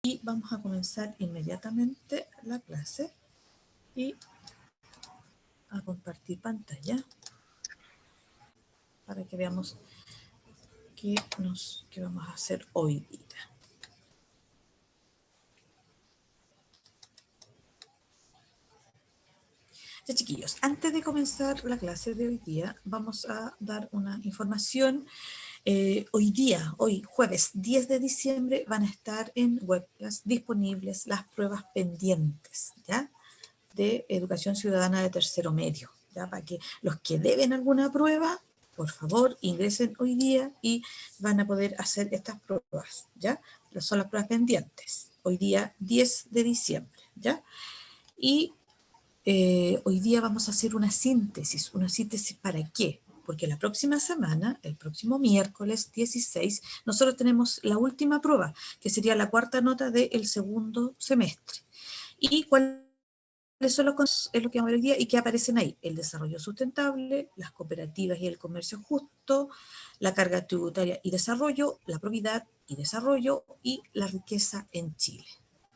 Y vamos a comenzar inmediatamente la clase y a compartir pantalla para que veamos qué vamos a hacer hoy día. Ya, chiquillos, antes de comenzar la clase de hoy día, vamos a dar una información. Hoy jueves 10 de diciembre, van a estar en Webclass disponibles las pruebas pendientes, ¿ya?, de educación ciudadana de tercero medio, ¿ya?, para que los que deben alguna prueba, por favor, ingresen hoy día y van a poder hacer estas pruebas, ¿ya? Son las pruebas pendientes, hoy día 10 de diciembre, ¿ya? Y hoy día vamos a hacer una síntesis ¿para qué? Porque la próxima semana, el próximo miércoles 16, nosotros tenemos la última prueba, que sería la cuarta nota del segundo semestre. ¿Y cuáles son los conceptos? Es lo que vamos a ver hoy día y que aparecen ahí: el desarrollo sustentable, las cooperativas y el comercio justo, la carga tributaria y desarrollo, la probidad y desarrollo y la riqueza en Chile.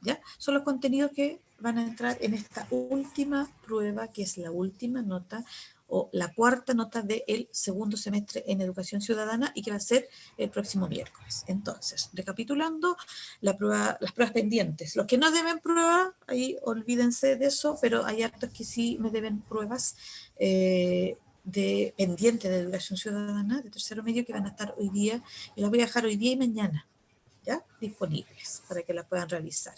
¿Ya? Son los contenidos que van a entrar en esta última prueba, que es la última nota o la cuarta nota del segundo semestre en educación ciudadana y que va a ser el próximo miércoles. Entonces, recapitulando, las pruebas pendientes. Los que no deben prueba, ahí olvídense de eso, pero hay hartos que sí me deben pruebas pendientes de educación ciudadana de tercero medio, que van a estar hoy día, y las voy a dejar hoy día y mañana, ¿ya?, disponibles para que la puedan realizar.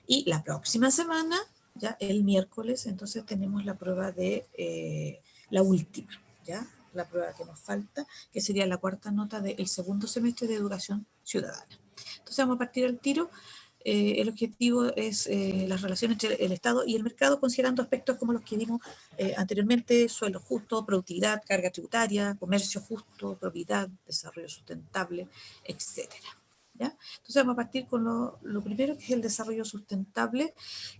Y la próxima semana, ya el miércoles, entonces tenemos la prueba de la última, ¿ya?, la prueba que nos falta, que sería la cuarta nota del segundo semestre de educación ciudadana. Entonces vamos a partir al tiro. El objetivo es las relaciones entre el Estado y el mercado, considerando aspectos como los que vimos anteriormente: suelo justo, productividad, carga tributaria, comercio justo, propiedad, desarrollo sustentable, etcétera. ¿Ya? Entonces vamos a partir con lo primero, que es el desarrollo sustentable,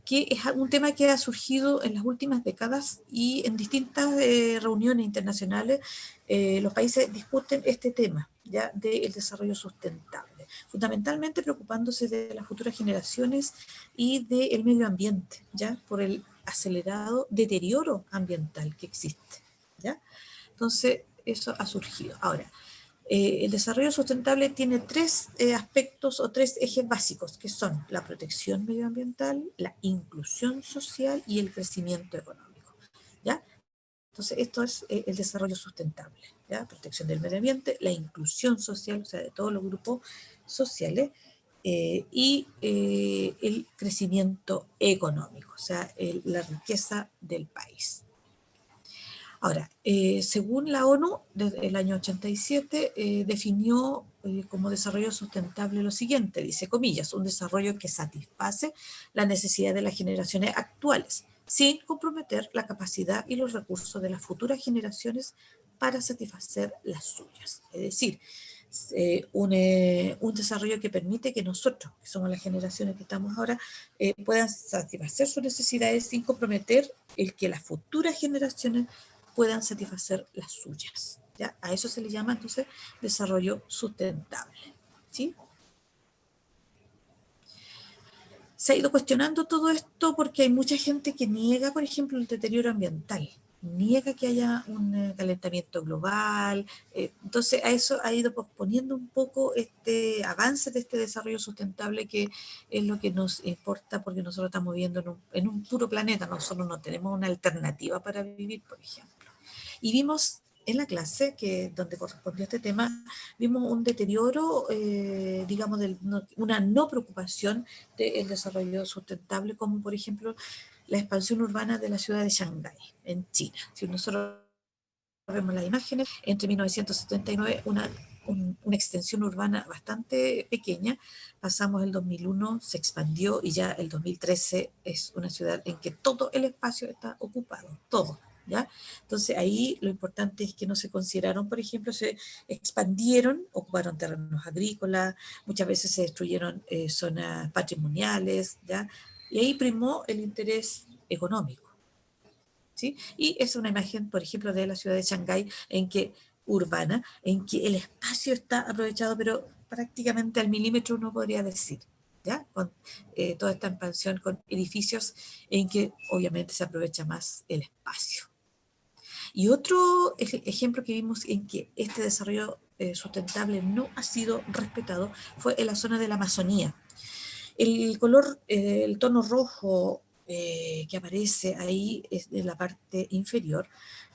que es un tema que ha surgido en las últimas décadas y en distintas reuniones internacionales los países discuten este tema, ¿ya?, del desarrollo sustentable, fundamentalmente preocupándose de las futuras generaciones y del medio ambiente, ¿ya?, por el acelerado deterioro ambiental que existe, ¿ya? Entonces eso ha surgido. Ahora, el desarrollo sustentable tiene tres aspectos o tres ejes básicos, que son la protección medioambiental, la inclusión social y el crecimiento económico, ¿ya? Entonces, esto es el desarrollo sustentable, ¿ya? Protección del medio ambiente, la inclusión social, o sea, de todos los grupos sociales, y el crecimiento económico, o sea, la riqueza del país. Ahora, según la ONU, desde el año 87, definió como desarrollo sustentable lo siguiente, dice comillas: un desarrollo que satisface la necesidad de las generaciones actuales, sin comprometer la capacidad y los recursos de las futuras generaciones para satisfacer las suyas. Es decir, un desarrollo que permite que nosotros, que somos las generaciones que estamos ahora, puedan satisfacer sus necesidades sin comprometer el que las futuras generaciones puedan satisfacer las suyas, ¿ya? A eso se le llama entonces desarrollo sustentable, ¿sí? Se ha ido cuestionando todo esto porque hay mucha gente que niega, por ejemplo, el deterioro ambiental, niega que haya un calentamiento global. Entonces a eso ha ido posponiendo un poco este avance de este desarrollo sustentable, que es lo que nos importa, porque nosotros estamos viviendo en un puro planeta, nosotros no tenemos una alternativa para vivir, por ejemplo. Y vimos en la clase, que donde correspondió este tema, vimos un deterioro, digamos, una no preocupación del desarrollo sustentable, como por ejemplo la expansión urbana de la ciudad de Shanghái, en China. Si nosotros vemos las imágenes, entre 1979 una extensión urbana bastante pequeña, pasamos el 2001, se expandió, y ya el 2013 es una ciudad en que todo el espacio está ocupado, todo, ¿ya? Entonces ahí lo importante es que no se consideraron, por ejemplo, se expandieron, ocuparon terrenos agrícolas, muchas veces se destruyeron zonas patrimoniales, ¿ya? Y ahí primó el interés económico, ¿sí? Y es una imagen, por ejemplo, de la ciudad de Shanghái, en que el espacio está aprovechado, pero prácticamente al milímetro, uno podría decir, ¿ya? Con toda esta expansión con edificios en que obviamente se aprovecha más el espacio. Y otro ejemplo que vimos en que este desarrollo sustentable no ha sido respetado fue en la zona de la Amazonía. El color, el tono rojo que aparece ahí en la parte inferior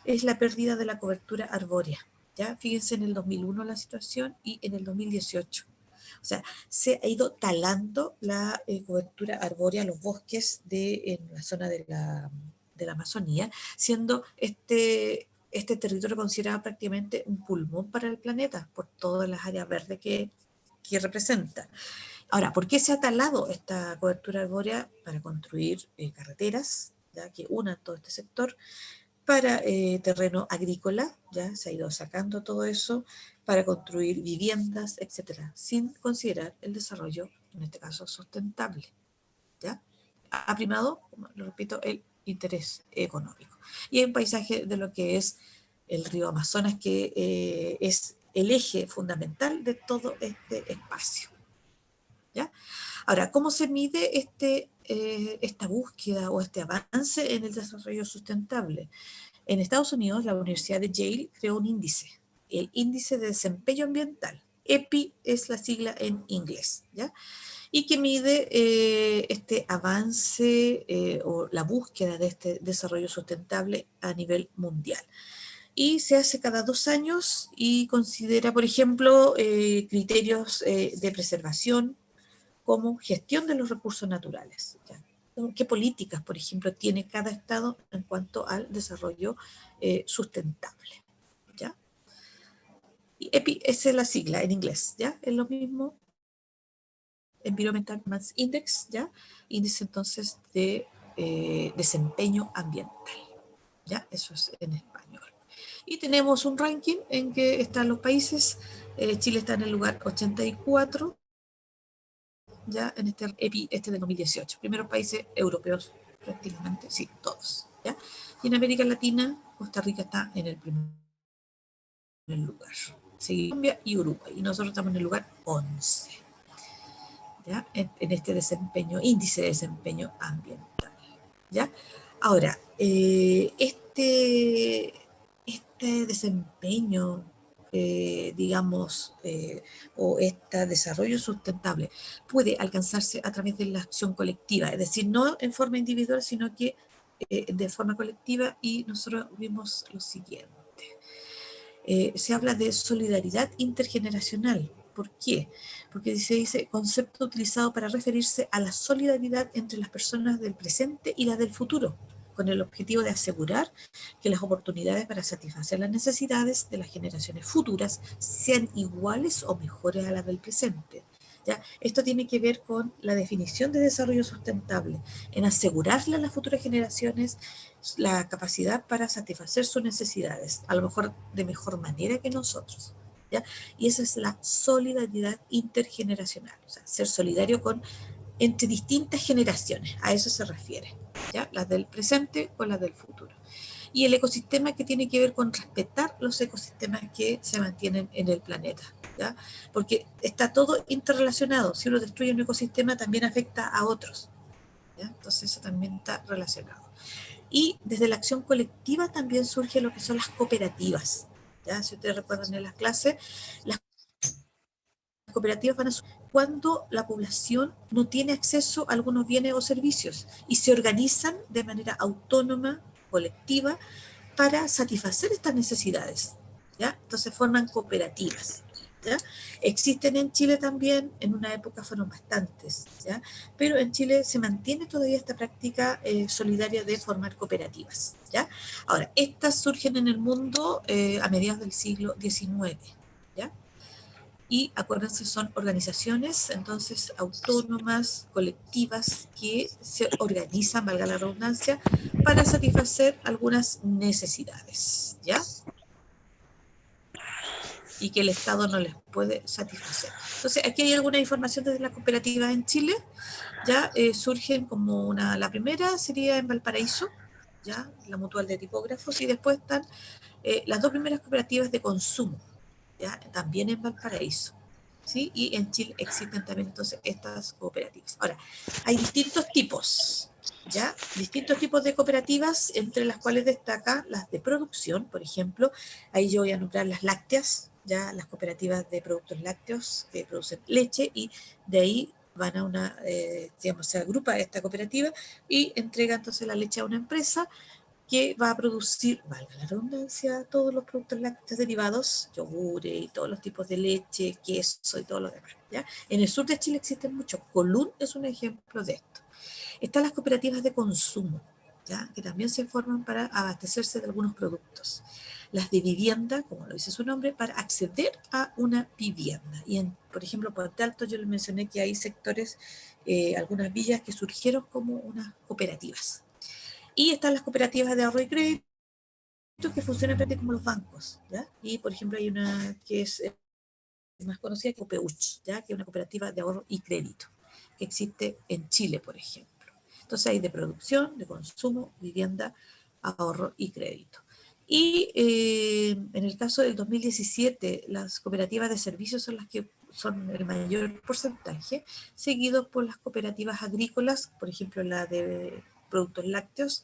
es la pérdida de la cobertura arbórea. ¿Ya? Fíjense en el 2001 la situación y en el 2018. O sea, se ha ido talando la cobertura arbórea, los bosques en la zona de la Amazonía, siendo este territorio considerado prácticamente un pulmón para el planeta por todas las áreas verdes que representa. Ahora, ¿por qué se ha talado esta cobertura arbórea? Para construir carreteras, ¿ya? Que unan todo este sector, para terreno agrícola, ya se ha ido sacando todo eso, para construir viviendas, etcétera, sin considerar el desarrollo, en este caso, sustentable, ¿ya? Ha primado, lo repito, el interés económico. Y hay un paisaje de lo que es el río Amazonas, que es el eje fundamental de todo este espacio, ¿ya? Ahora, ¿cómo se mide esta búsqueda o este avance en el desarrollo sustentable? En Estados Unidos, la Universidad de Yale creó un índice, el Índice de Desempeño Ambiental. EPI es la sigla en inglés, ¿ya? Y que mide este avance o la búsqueda de este desarrollo sustentable a nivel mundial. Y se hace cada 2 años y considera, por ejemplo, criterios de preservación, como gestión de los recursos naturales. ¿Ya? ¿Qué políticas, por ejemplo, tiene cada estado en cuanto al desarrollo sustentable? ¿Ya? Y EPI, esa es la sigla en inglés, ¿ya? Es lo mismo, Environmental Performance Index, ¿ya? Índice entonces de desempeño ambiental, ¿ya? Eso es en español. Y tenemos un ranking en que están los países. Chile está en el lugar 84, ya en este EPI de 2018. Primeros países europeos prácticamente, sí, todos. ¿Ya? Y en América Latina, Costa Rica está en el primer lugar. Sigue Colombia y Uruguay. Y nosotros estamos en el lugar 11. ¿Ya? En este índice de desempeño ambiental. ¿Ya? Ahora, este desempeño, digamos, o este desarrollo sustentable puede alcanzarse a través de la acción colectiva, es decir, no en forma individual, sino que de forma colectiva, y nosotros vimos lo siguiente. Se habla de solidaridad intergeneracional. ¿Por qué? Porque se dice concepto utilizado para referirse a la solidaridad entre las personas del presente y las del futuro, con el objetivo de asegurar que las oportunidades para satisfacer las necesidades de las generaciones futuras sean iguales o mejores a las del presente. ¿Ya? Esto tiene que ver con la definición de desarrollo sustentable, en asegurarle a las futuras generaciones la capacidad para satisfacer sus necesidades, a lo mejor de mejor manera que nosotros. ¿Ya? Y esa es la solidaridad intergeneracional, o sea, ser solidario entre distintas generaciones, a eso se refiere, ¿ya? Las del presente con las del futuro. Y el ecosistema que tiene que ver con respetar los ecosistemas que se mantienen en el planeta, ¿ya? Porque está todo interrelacionado. Si uno destruye un ecosistema, también afecta a otros, ¿ya? Entonces eso también está relacionado. Y desde la acción colectiva también surge lo que son las cooperativas, ¿ya? Si ustedes recuerdan en las clases, las cooperativas van a surgir cuando la población no tiene acceso a algunos bienes o servicios y se organizan de manera autónoma, colectiva, para satisfacer estas necesidades, ¿ya? Entonces forman cooperativas, ¿ya? Existen en Chile también, en una época fueron bastantes, ¿ya? Pero en Chile se mantiene todavía esta práctica solidaria de formar cooperativas, ¿ya? Ahora, estas surgen en el mundo a mediados del siglo XIX, ¿ya? Y acuérdense, son organizaciones entonces autónomas, colectivas, que se organizan, valga la redundancia, para satisfacer algunas necesidades, ¿ya? Y que el Estado no les puede satisfacer. Entonces, aquí hay alguna información desde las cooperativas en Chile, ya surgen como la primera sería en Valparaíso, ya, la Mutual de Tipógrafos, y después están las dos primeras cooperativas de consumo, ya, también en Valparaíso. ¿sí? Y en Chile existen también entonces estas cooperativas. Ahora, hay distintos tipos, ¿ya? Distintos tipos de cooperativas, entre las cuales destaca las de producción, por ejemplo. Ahí yo voy a nombrar las lácteas, ya las cooperativas de productos lácteos que producen leche, y de ahí van a una, digamos, se agrupa esta cooperativa y entrega entonces la leche a una empresa que va a producir, valga la redundancia, todos los productos lácteos derivados, yogures y todos los tipos de leche, queso y todo lo demás, ¿ya? En el sur de Chile existen muchos. Colún es un ejemplo de esto. Están las cooperativas de consumo, ¿ya? Que también se forman para abastecerse de algunos productos. Las de vivienda, como lo dice su nombre, para acceder a una vivienda. Y por ejemplo, Puente Alto yo les mencioné que hay sectores, algunas villas que surgieron como unas cooperativas. Y están las cooperativas de ahorro y crédito que funcionan como los bancos, ¿ya? Y por ejemplo hay una que es más conocida que Copeuch, ¿ya? Que es una cooperativa de ahorro y crédito que existe en Chile, por ejemplo. Entonces hay de producción, de consumo, vivienda, ahorro y crédito. Y en el caso del 2017, las cooperativas de servicios son las que son el mayor porcentaje, seguidos por las cooperativas agrícolas, por ejemplo la de productos lácteos,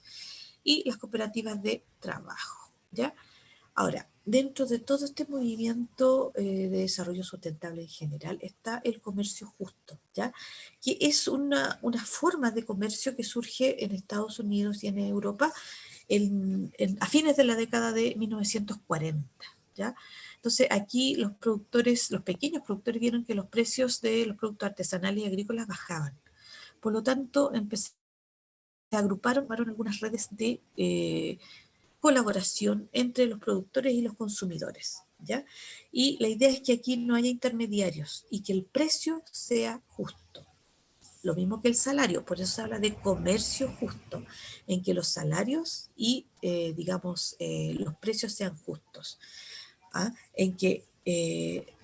y las cooperativas de trabajo, ¿ya? Ahora, dentro de todo este movimiento de desarrollo sustentable en general está el comercio justo, ¿ya? Que es una forma de comercio que surge en Estados Unidos y en Europa a fines de la década de 1940, ¿ya? Entonces aquí los productores, los pequeños productores vieron que los precios de los productos artesanales y agrícolas bajaban. Por lo tanto, se agruparon algunas redes de colaboración entre los productores y los consumidores, ¿ya? Y la idea es que aquí no haya intermediarios y que el precio sea justo. Lo mismo que el salario, por eso se habla de comercio justo, en que los salarios y, digamos, los precios sean justos, ¿ah? En que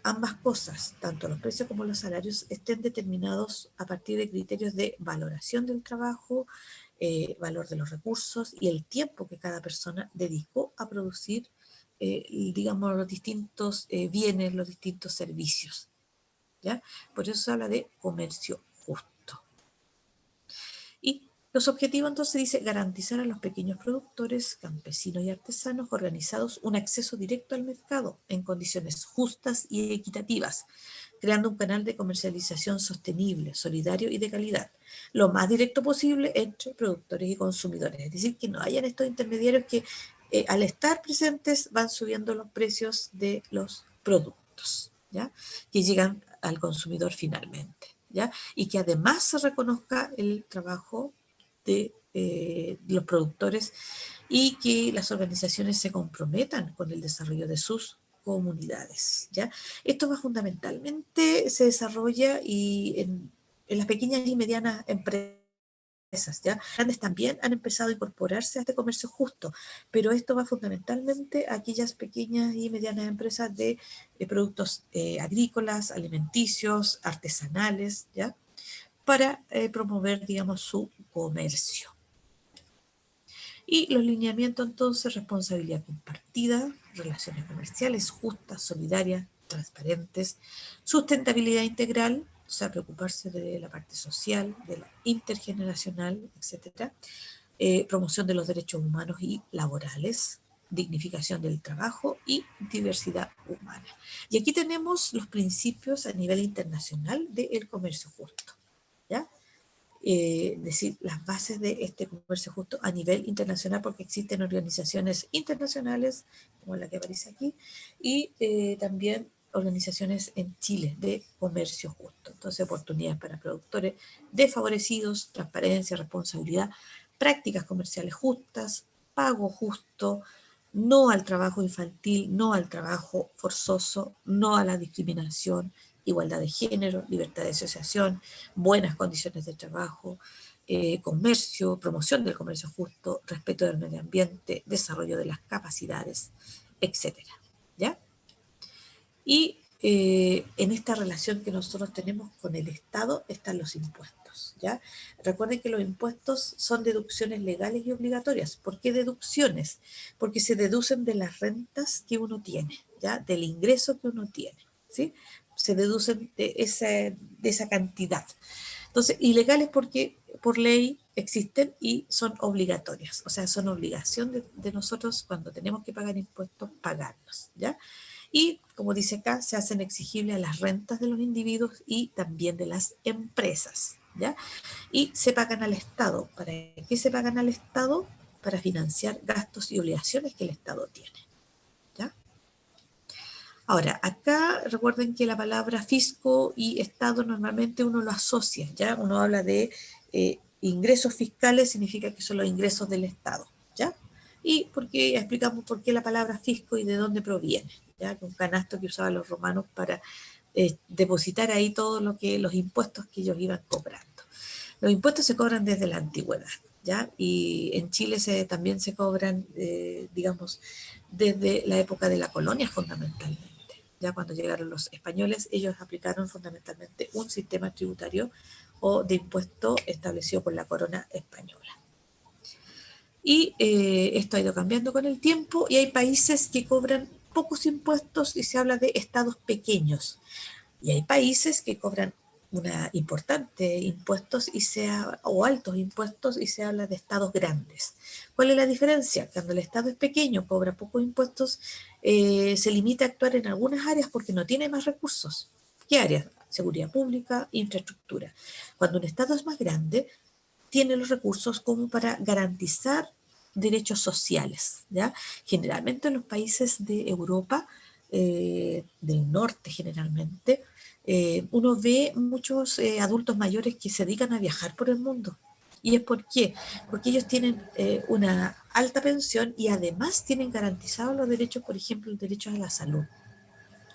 ambas cosas, tanto los precios como los salarios, estén determinados a partir de criterios de valoración del trabajo, valor de los recursos y el tiempo que cada persona dedicó a producir, digamos, los distintos bienes, los distintos servicios, ¿ya? Por eso se habla de comercio justo. Y los objetivos entonces dice garantizar a los pequeños productores, campesinos y artesanos organizados un acceso directo al mercado en condiciones justas y equitativas, creando un canal de comercialización sostenible, solidario y de calidad, lo más directo posible entre productores y consumidores. Es decir, que no hayan estos intermediarios que al estar presentes van subiendo los precios de los productos, ¿ya? Que llegan al consumidor finalmente, ¿ya? Y que además se reconozca el trabajo de los productores y que las organizaciones se comprometan con el desarrollo de sus comunidades, ¿ya? Esto va fundamentalmente, se desarrolla en las pequeñas y medianas empresas, ¿ya? Grandes también han empezado a incorporarse a este comercio justo, pero esto va fundamentalmente a aquellas pequeñas y medianas empresas de productos agrícolas, alimenticios, artesanales, ¿ya? Para promover, digamos, su comercio. Y los lineamientos entonces, responsabilidad compartida, relaciones comerciales justas, solidarias, transparentes, sustentabilidad integral, o sea, preocuparse de la parte social, de la intergeneracional, etcétera, promoción de los derechos humanos y laborales, dignificación del trabajo y diversidad humana. Y aquí tenemos los principios a nivel internacional del comercio justo, ¿ya? Decir, las bases de este comercio justo a nivel internacional, porque existen organizaciones internacionales, como la que aparece aquí, y también organizaciones en Chile de comercio justo. Entonces, oportunidades para productores desfavorecidos, transparencia, responsabilidad, prácticas comerciales justas, pago justo, no al trabajo infantil, no al trabajo forzoso, no a la discriminación, igualdad de género, libertad de asociación, buenas condiciones de trabajo, comercio, promoción del comercio justo, respeto del medio ambiente, desarrollo de las capacidades, etcétera, ¿ya? Y en esta relación que nosotros tenemos con el Estado están los impuestos, ¿ya? Recuerden que los impuestos son deducciones legales y obligatorias. ¿Por qué deducciones? Porque se deducen de las rentas que uno tiene, ¿ya? Del ingreso que uno tiene, ¿sí? se deducen de esa cantidad. Entonces, ilegales porque por ley existen y son obligatorias, o sea, son obligación de nosotros cuando tenemos que pagar impuestos, pagarlos, ¿ya? Y, como dice acá, se hacen exigibles a las rentas de los individuos y también de las empresas, ¿ya? Y se pagan al Estado. ¿Para qué se pagan al Estado? Para financiar gastos y obligaciones que el Estado tiene, ¿ya? Ahora, acá recuerden que la palabra fisco y Estado normalmente uno lo asocia, ¿ya? Uno habla de ingresos fiscales, significa que son los ingresos del Estado, ¿ya? Y porque explicamos por qué la palabra fisco y de dónde proviene, ¿ya? Un canasto que usaban los romanos para depositar ahí todo lo que, los impuestos que ellos iban cobrando. Los impuestos se cobran desde la antigüedad, ¿ya? Y en Chile también se cobran, digamos, desde la época de la colonia fundamentalmente. Ya cuando llegaron los españoles, ellos aplicaron fundamentalmente un sistema tributario o de impuesto establecido por la corona española. Y esto ha ido cambiando con el tiempo y hay países que cobran pocos impuestos y se habla de estados pequeños. Y hay países que cobran una importante impuestos o altos impuestos y se habla de estados grandes. ¿Cuál es la diferencia? Cuando el estado es pequeño, cobra pocos impuestos, se limita a actuar en algunas áreas porque no tiene más recursos. ¿Qué áreas? Seguridad pública, infraestructura. Cuando un estado es más grande, tiene los recursos como para garantizar derechos sociales, ¿ya? Generalmente en los países de Europa, del norte generalmente, uno ve muchos adultos mayores que se dedican a viajar por el mundo. ¿Y es por qué? Porque ellos tienen una alta pensión y además tienen garantizados los derechos, por ejemplo, los derechos a la salud,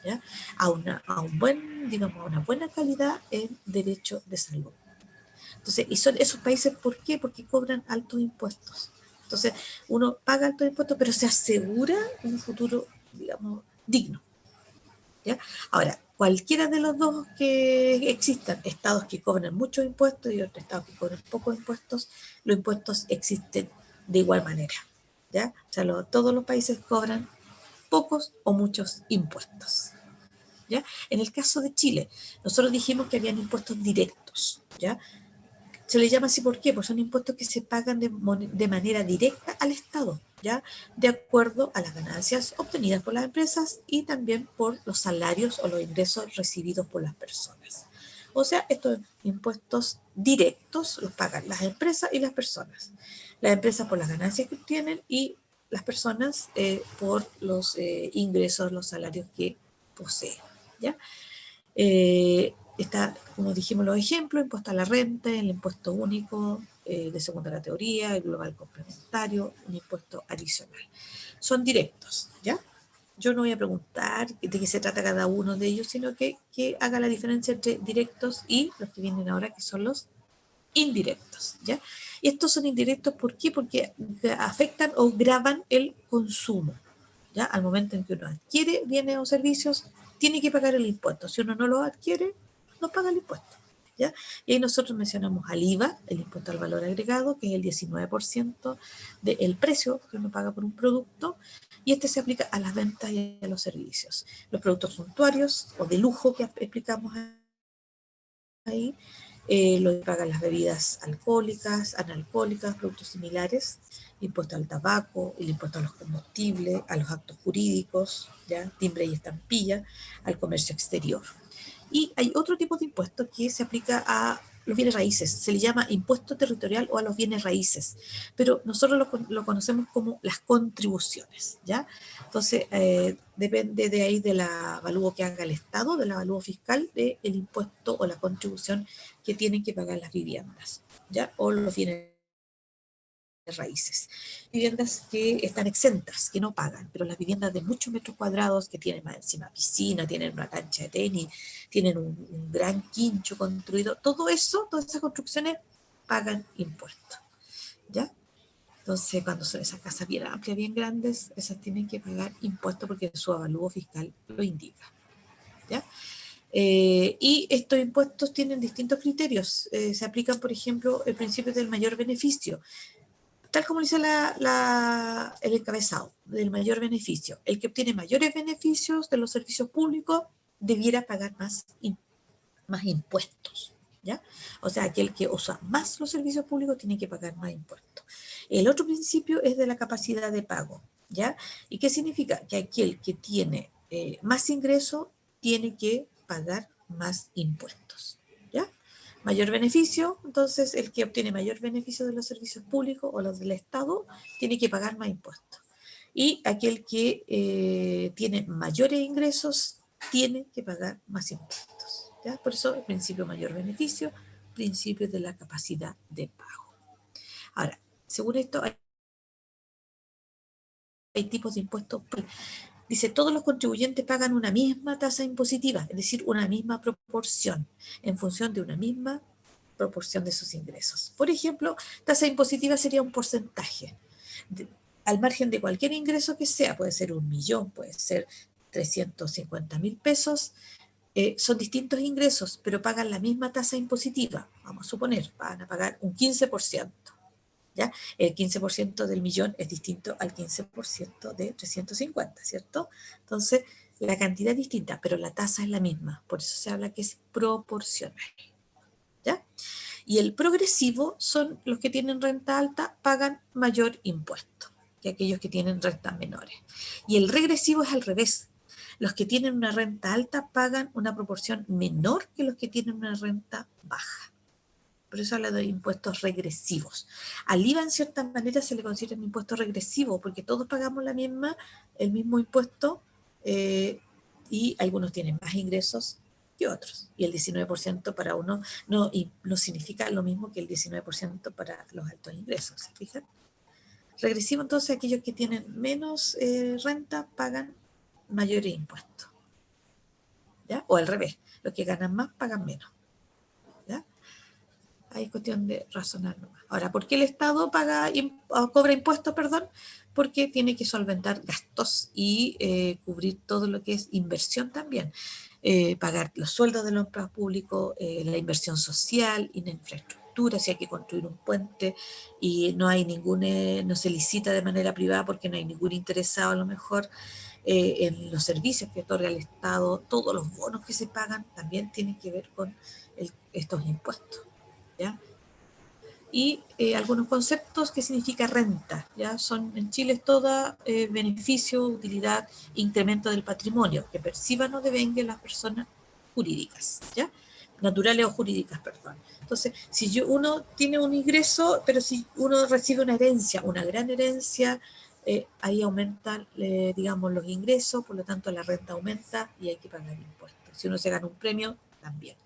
¿ya? A un buen, digamos, a una buena calidad en derecho de salud. Entonces, y son esos países, ¿por qué? Porque cobran altos impuestos. Entonces, uno paga altos impuestos, pero se asegura un futuro, digamos, digno, ¿ya? Ahora, cualquiera de los dos que existan, estados que cobran muchos impuestos y otros estados que cobran pocos impuestos, los impuestos existen de igual manera, ¿ya? O sea, todos los países cobran pocos o muchos impuestos, ¿ya? En el caso de Chile, nosotros dijimos que habían impuestos directos, ¿ya? Se le llama así, ¿por qué? Pues son impuestos que se pagan de manera directa al Estado, ¿ya? De acuerdo a las ganancias obtenidas por las empresas y también por los salarios o los ingresos recibidos por las personas. O sea, estos impuestos directos los pagan las empresas y las personas. Las empresas por las ganancias que obtienen y las personas por los ingresos, los salarios que poseen, ¿ya? Está, como dijimos los ejemplos, impuesto a la renta, el impuesto único de segunda categoría, el global complementario, un impuesto adicional. Son directos, ¿ya? Yo no voy a preguntar de qué se trata cada uno de ellos, sino que haga la diferencia entre directos y los que vienen ahora, que son los indirectos, ¿ya? Y estos son indirectos, ¿por qué? Porque afectan o gravan el consumo, ¿ya? Al momento en que uno adquiere bienes o servicios, tiene que pagar el impuesto. Si uno no lo adquiere, no paga el impuesto, ¿ya? Y ahí nosotros mencionamos al IVA, el impuesto al valor agregado, que es el 19% del precio que uno paga por un producto, y este se aplica a las ventas y a los servicios. Los productos suntuarios o de lujo que explicamos ahí, lo que pagan las bebidas alcohólicas, analcohólicas, productos similares, impuesto al tabaco, el impuesto a los combustibles, a los actos jurídicos, ¿ya? Timbre y estampilla, al comercio exterior. Y hay otro tipo de impuesto que se aplica a los bienes raíces, se le llama impuesto territorial o a los bienes raíces, pero nosotros lo conocemos como las contribuciones, ¿ya? Entonces, depende de ahí del avalúo que haga el Estado, del avalúo fiscal, del impuesto o la contribución que tienen que pagar las viviendas, ¿ya? O los bienes raíces. Viviendas que están exentas, que no pagan, pero las viviendas de muchos metros cuadrados que tienen más encima piscina, tienen una cancha de tenis, tienen un gran quincho construido, todo eso, todas esas construcciones pagan impuestos, ¿ya? Entonces, cuando son esas casas bien amplias, bien grandes, esas tienen que pagar impuestos porque su avalúo fiscal lo indica, ¿ya? Y estos impuestos tienen distintos criterios. Se aplican, por ejemplo, el principio del mayor beneficio, tal como dice el encabezado, del mayor beneficio. El que obtiene mayores beneficios de los servicios públicos debiera pagar más impuestos, ¿ya? O sea, aquel que usa más los servicios públicos tiene que pagar más impuestos. El otro principio es de la capacidad de pago, ¿ya? ¿Y qué significa? Que aquel que tiene más ingreso tiene que pagar más impuestos, ¿ya? Mayor beneficio, entonces el que obtiene mayor beneficio de los servicios públicos o los del Estado tiene que pagar más impuestos. Y aquel que tiene mayores ingresos tiene que pagar más impuestos, ¿ya? Por eso el principio mayor beneficio, principio de la capacidad de pago. Ahora, según esto, hay tipos de impuestos. Dice, todos los contribuyentes pagan una misma tasa impositiva, es decir, una misma proporción, en función de una misma proporción de sus ingresos. Por ejemplo, tasa impositiva sería un porcentaje, al margen de cualquier ingreso que sea, puede ser 1.000.000, puede ser 350.000 pesos, son distintos ingresos, pero pagan la misma tasa impositiva. Vamos a suponer, van a pagar un 15%. ¿Ya? El 15% del millón es distinto al 15% de 350, ¿cierto? Entonces, la cantidad es distinta, pero la tasa es la misma. Por eso se habla que es proporcional. ¿Ya? Y el progresivo son los que tienen renta alta, pagan mayor impuesto que aquellos que tienen rentas menores. Y el regresivo es al revés. Los que tienen una renta alta pagan una proporción menor que los que tienen una renta baja. Por eso habla de impuestos regresivos. Al IVA, en cierta manera, se le considera un impuesto regresivo, porque todos pagamos el mismo impuesto, y algunos tienen más ingresos que otros. Y el 19% para uno no significa lo mismo que el 19% para los altos ingresos, ¿se fijan? Regresivo, entonces, aquellos que tienen menos renta pagan mayores impuestos, ¿ya? O al revés, los que ganan más pagan menos, ¿ya? Ahí es cuestión de razonar nomás. Ahora, ¿por qué el Estado cobra impuestos, perdón? Porque tiene que solventar gastos y cubrir todo lo que es inversión también. Pagar los sueldos de los empleados públicos, la inversión social y la infraestructura, si hay que construir un puente y no se licita de manera privada porque no hay ningún interesado a lo mejor, en los servicios que otorga el Estado, todos los bonos que se pagan también tienen que ver con estos impuestos. ¿Ya? Y algunos conceptos que significa renta, ¿ya? Son en Chile toda beneficio, utilidad, incremento del patrimonio que perciban o devenguen las personas jurídicas, ¿ya? Naturales o jurídicas, perdón. Entonces, si uno tiene un ingreso, pero si uno recibe una herencia, una gran herencia, ahí aumentan, digamos, los ingresos, por lo tanto la renta aumenta y hay que pagar impuestos. Si uno se gana un premio, también.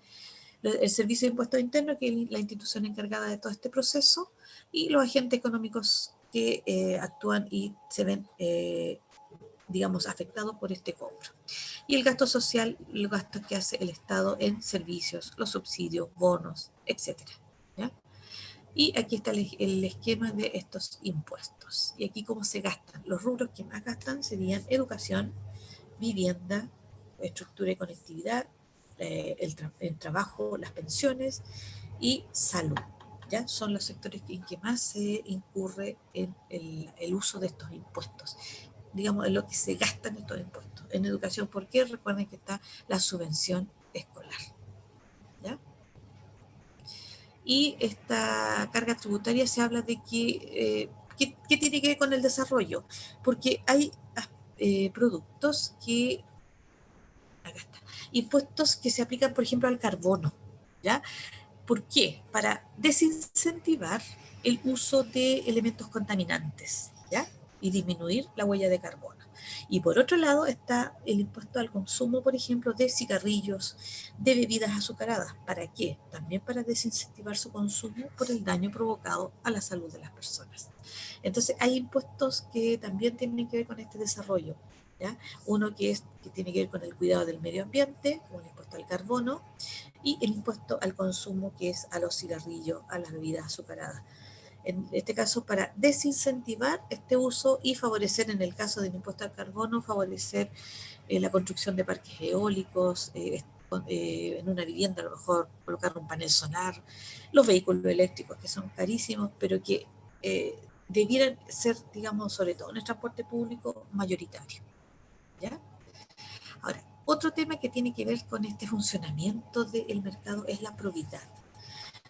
El Servicio de Impuestos Internos, que es la institución encargada de todo este proceso, y los agentes económicos que actúan y se ven, digamos, afectados por este cobro. Y el gasto social, los gastos que hace el Estado en servicios, los subsidios, bonos, etc. ¿Ya? Y aquí está el esquema de estos impuestos. Y aquí cómo se gastan. Los rubros que más gastan serían educación, vivienda, estructura y conectividad, el trabajo, las pensiones y salud. ¿Ya? Son los sectores en que más se incurre en el uso de estos impuestos. Digamos, en lo que se gastan estos impuestos. En educación, ¿por qué? Recuerden que está la subvención escolar. ¿Ya? Y esta carga tributaria se habla de ¿qué tiene que ver con el desarrollo? Porque hay productos que acá está, impuestos que se aplican, por ejemplo, al carbono, ¿ya? ¿Por qué? Para desincentivar el uso de elementos contaminantes, ¿ya? Y disminuir la huella de carbono. Y por otro lado está el impuesto al consumo, por ejemplo, de cigarrillos, de bebidas azucaradas. ¿Para qué? También para desincentivar su consumo por el daño provocado a la salud de las personas. Entonces hay impuestos que también tienen que ver con este desarrollo, ¿ya? Uno que tiene que ver con el cuidado del medio ambiente, como el impuesto al carbono, y el impuesto al consumo, que es a los cigarrillos, a las bebidas azucaradas. En este caso, para desincentivar este uso y favorecer, en el caso del impuesto al carbono, favorecer la construcción de parques eólicos, en una vivienda a lo mejor colocar un panel solar, los vehículos eléctricos que son carísimos, pero que debieran ser, digamos, sobre todo en el transporte público, mayoritario. ¿Ya? Ahora, Otro tema que tiene que ver con este funcionamiento del mercado es la probidad.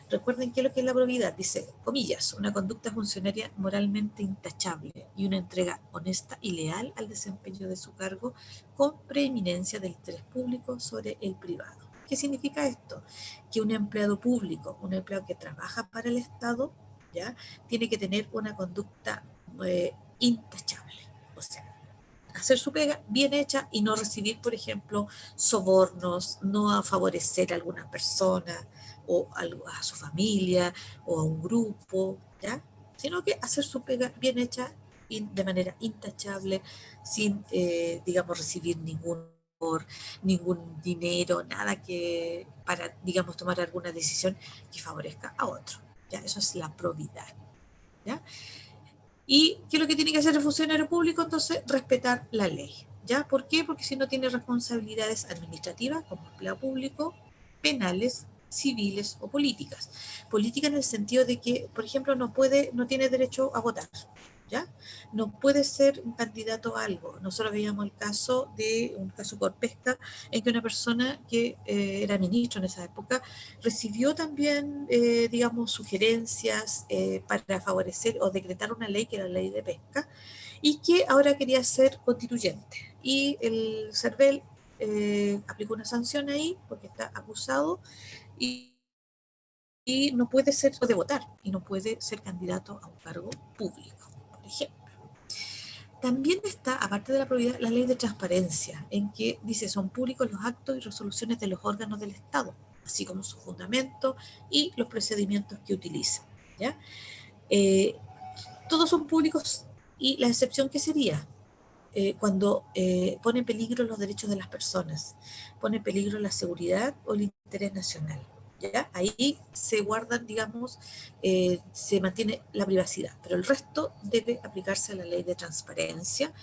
Recuerden que lo que es la probidad, dice, comillas, una conducta funcionaria moralmente intachable y una entrega honesta y leal al desempeño de su cargo con preeminencia del interés público sobre el privado. ¿Qué significa esto? Que un empleado público, un empleado que trabaja para el Estado, ¿ya? Tiene que tener una conducta intachable. O sea, hacer su pega bien hecha y no recibir, por ejemplo, sobornos, no a favorecer a alguna persona o a su familia o a un grupo, ¿ya? Sino que hacer su pega bien hecha de manera intachable, sin, digamos, recibir ningún dinero, nada que para, digamos, tomar alguna decisión que favorezca a otro. ¿Ya? Eso es la probidad. ¿Ya? ¿Y qué es lo que tiene que hacer el funcionario público? Entonces, respetar la ley. ¿Ya? ¿Por qué? Porque si no tiene responsabilidades administrativas como empleado público, penales, civiles o políticas. Política en el sentido de que, por ejemplo, no tiene derecho a votar. ¿Ya? No puede ser un candidato a algo. Nosotros veíamos un caso Corpesca, en que una persona que era ministro en esa época recibió también, digamos, sugerencias para favorecer o decretar una ley que era la ley de pesca y que ahora quería ser constituyente. Y el CERVEL aplicó una sanción ahí porque está acusado y no puede de votar y no puede ser candidato a un cargo público, por ejemplo. También está, aparte de la probidad, la ley de transparencia, en que dice son públicos los actos y resoluciones de los órganos del Estado, así como su fundamento y los procedimientos que utilizan. ¿Ya? Todos son públicos y la excepción que sería cuando pone en peligro los derechos de las personas, pone en peligro la seguridad o el interés nacional. ¿Ya? Ahí se guardan, digamos, se mantiene la privacidad, pero el resto debe aplicarse a la ley de transparencia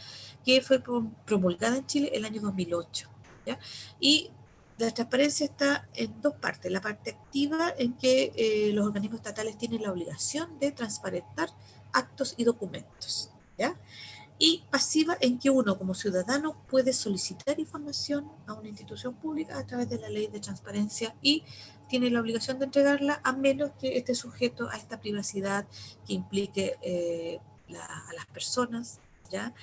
que fue promulgada en Chile el año 2008. ¿Ya? Y la transparencia está en dos partes. La parte activa, en que los organismos estatales tienen la obligación de transparentar actos y documentos. ¿Ya? Y pasiva, en que uno como ciudadano puede solicitar información a una institución pública a través de la ley de transparencia y tiene la obligación de entregarla a menos que esté sujeto a esta privacidad que implique a las personas, ¿ya?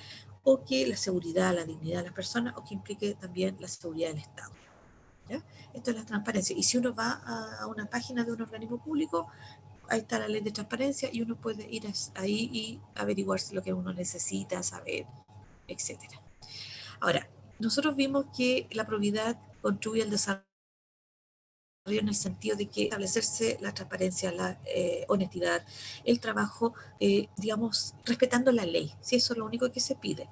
O que la seguridad, la dignidad de las personas, o que implique también la seguridad del Estado. ¿Ya? Esto es la transparencia. Y si uno va a una página de un organismo público, ahí está la ley de transparencia y uno puede ir ahí y averiguar lo que uno necesita saber, etcétera. Ahora, nosotros vimos que la probidad contribuye al desarrollo en el sentido de que establecerse la transparencia, la honestidad, el trabajo, digamos, respetando la ley, si eso es lo único que se pide.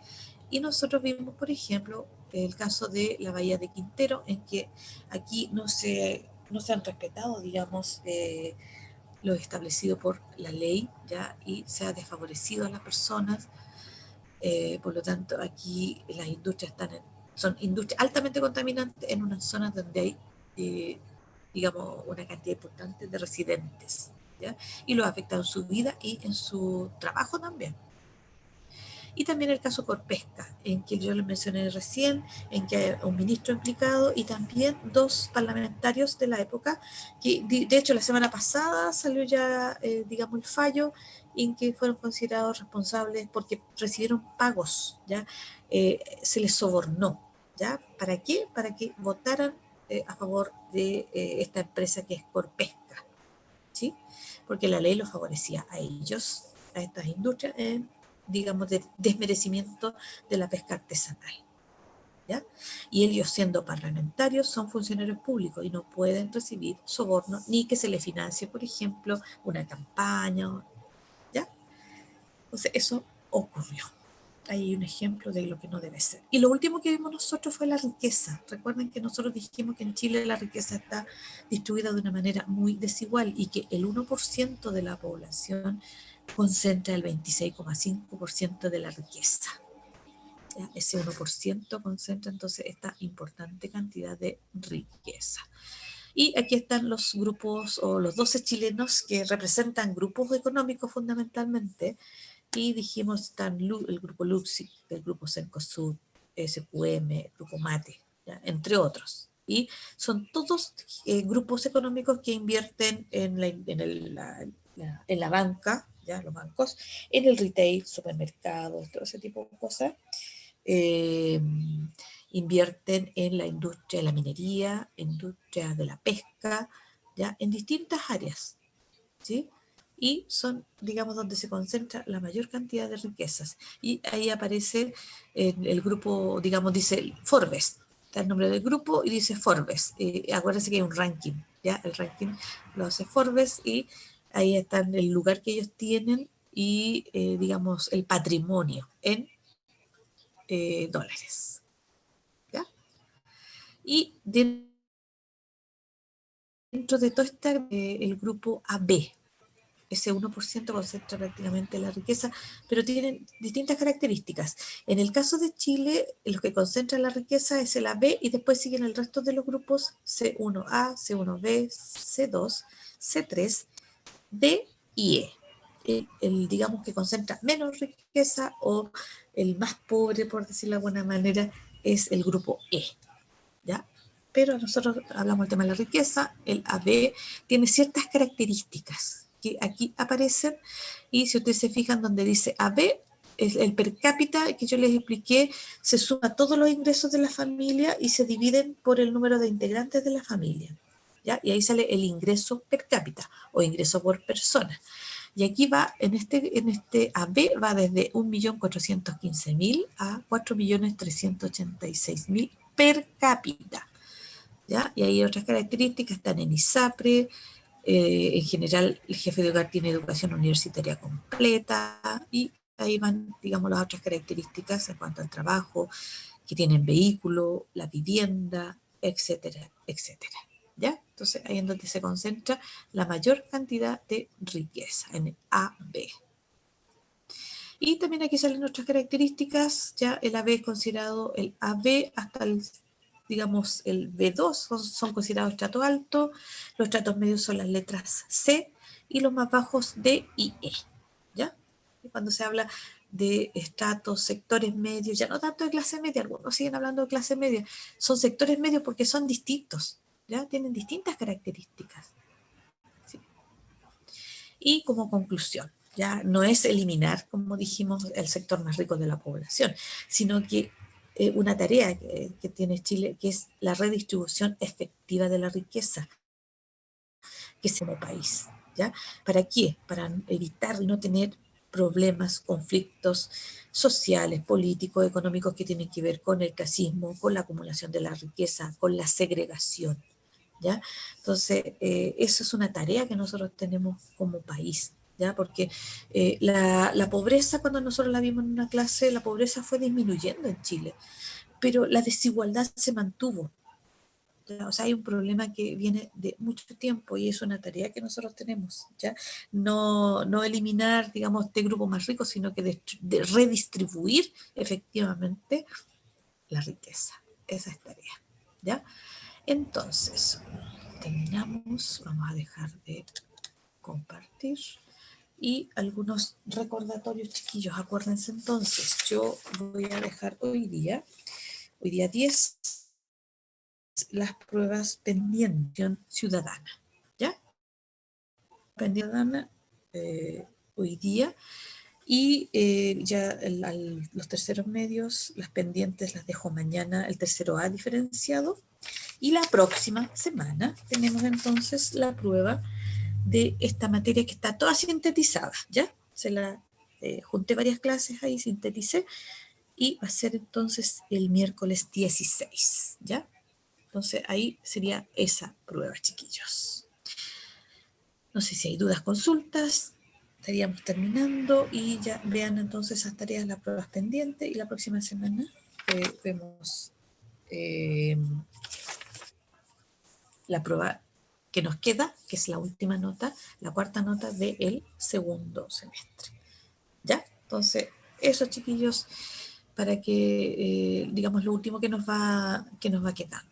Y nosotros vimos, por ejemplo, el caso de la Bahía de Quintero, en que aquí no se han respetado, digamos, lo establecido por la ley, ¿ya? Y se ha desfavorecido a las personas. Por lo tanto, aquí las industrias son industrias altamente contaminantes en unas zonas donde hay, digamos, una cantidad importante de residentes, ¿ya? Y lo ha afectado en su vida y en su trabajo también. Y también el caso Corpesca, en que yo lo mencioné recién, en que hay un ministro implicado y también dos parlamentarios de la época, que de hecho la semana pasada salió ya, digamos, el fallo en que fueron considerados responsables porque recibieron pagos, ¿ya? Se les sobornó, ¿ya? ¿Para qué? Para que votaran a favor de esta empresa que es Corpesca, ¿sí? Porque la ley los favorecía a ellos, a estas industrias, digamos, de desmerecimiento de la pesca artesanal. ¿Ya? Y ellos, siendo parlamentarios, son funcionarios públicos y no pueden recibir soborno ni que se les financie, por ejemplo, una campaña. ¿Ya? Entonces, eso ocurrió. Ahí hay un ejemplo de lo que no debe ser. Y lo último que vimos nosotros fue la riqueza. Recuerden que nosotros dijimos que en Chile la riqueza está distribuida de una manera muy desigual y que el 1% de la población concentra el 26,5% de la riqueza. ¿Ya? Ese 1% concentra entonces esta importante cantidad de riqueza. Y aquí están los grupos o los 12 chilenos que representan grupos económicos fundamentalmente. Y dijimos están el grupo Luxi, el grupo Cencosud, SQM, el grupo Mate. ¿ya? Entre otros. Y son todos grupos económicos que invierten en la banca, ¿ya? Los bancos, en el retail, supermercados, todo ese tipo de cosas. Invierten en la industria de la minería, industria de la pesca, ¿ya? En distintas áreas, ¿sí? Y son, digamos, donde se concentra la mayor cantidad de riquezas. Y ahí aparece el grupo, digamos, dice Forbes, está el nombre del grupo y dice Forbes. Acuérdense que hay un ranking, ¿ya? El ranking lo hace Forbes y ahí está el lugar que ellos tienen y, digamos, el patrimonio en dólares, ¿ya? Y dentro de todo está el grupo AB. Ese 1% concentra prácticamente la riqueza, pero tienen distintas características. En el caso de Chile, los que concentran la riqueza es el AB y después siguen el resto de los grupos C1A, C1B, C2, C3, D y E. Digamos que concentra menos riqueza o el más pobre, por decirlo de alguna manera, es el grupo E, ¿ya? Pero nosotros hablamos del tema de la riqueza, el AB tiene ciertas características que aquí aparecen y si ustedes se fijan donde dice AB, es el per cápita que yo les expliqué, se suma todos los ingresos de la familia y se dividen por el número de integrantes de la familia, ¿ya? Y ahí sale el ingreso per cápita o ingreso por persona. Y aquí va, en este AB va desde 1.415.000 a 4.386.000 per cápita, ¿ya? Y hay otras características, están en ISAPRE, en general el jefe de hogar tiene educación universitaria completa y ahí van, digamos, las otras características en cuanto al trabajo, que tienen vehículo, la vivienda, etcétera, etcétera, ¿ya? Entonces ahí es donde se concentra la mayor cantidad de riqueza, en el AB. Y también aquí salen otras características, ya el AB es considerado el AB hasta el, digamos, el B2 son considerados estrato alto, los estratos medios son las letras C y los más bajos D y E, ¿ya? Y cuando se habla de estratos, sectores medios, ya no tanto de clase media, algunos siguen hablando de clase media, son sectores medios porque son distintos, ¿ya? Tienen distintas características, ¿sí? Y como conclusión, ya no es eliminar, como dijimos, el sector más rico de la población, sino que una tarea que tiene Chile, que es la redistribución efectiva de la riqueza, que es como país, ¿ya? ¿Para qué? Para evitar y no tener problemas, conflictos sociales, políticos, económicos que tienen que ver con el clasismo, con la acumulación de la riqueza, con la segregación, ¿ya? Entonces, eso es una tarea que nosotros tenemos como país, ¿ya? Porque la pobreza, cuando nosotros la vimos en una clase, la pobreza fue disminuyendo en Chile, pero la desigualdad se mantuvo, ¿ya? O sea, hay un problema que viene de mucho tiempo y es una tarea que nosotros tenemos, ¿ya? No eliminar, digamos, este grupo más rico, sino que de redistribuir efectivamente la riqueza. Esa es tarea, ¿ya? Entonces, terminamos, vamos a dejar de compartir y algunos recordatorios, chiquillos. Acuérdense entonces, yo voy a dejar hoy día 10, las pruebas pendientes ciudadana, ¿ya? Pendiente ciudadana hoy día y ya los terceros medios, las pendientes las dejo mañana, el tercero A diferenciado. Y la próxima semana tenemos entonces la prueba de esta materia que está toda sintetizada, ¿ya? Se la junté varias clases ahí, sinteticé, y va a ser entonces el miércoles 16, ¿ya? Entonces ahí sería esa prueba, chiquillos. No sé si hay dudas, consultas, estaríamos terminando y ya vean entonces esas tareas, las pruebas pendientes y la próxima semana vemos la prueba que nos queda, que es la última nota, la cuarta nota del segundo semestre. ¿Ya? Entonces, eso, chiquillos, para que, digamos, lo último que nos va quedando.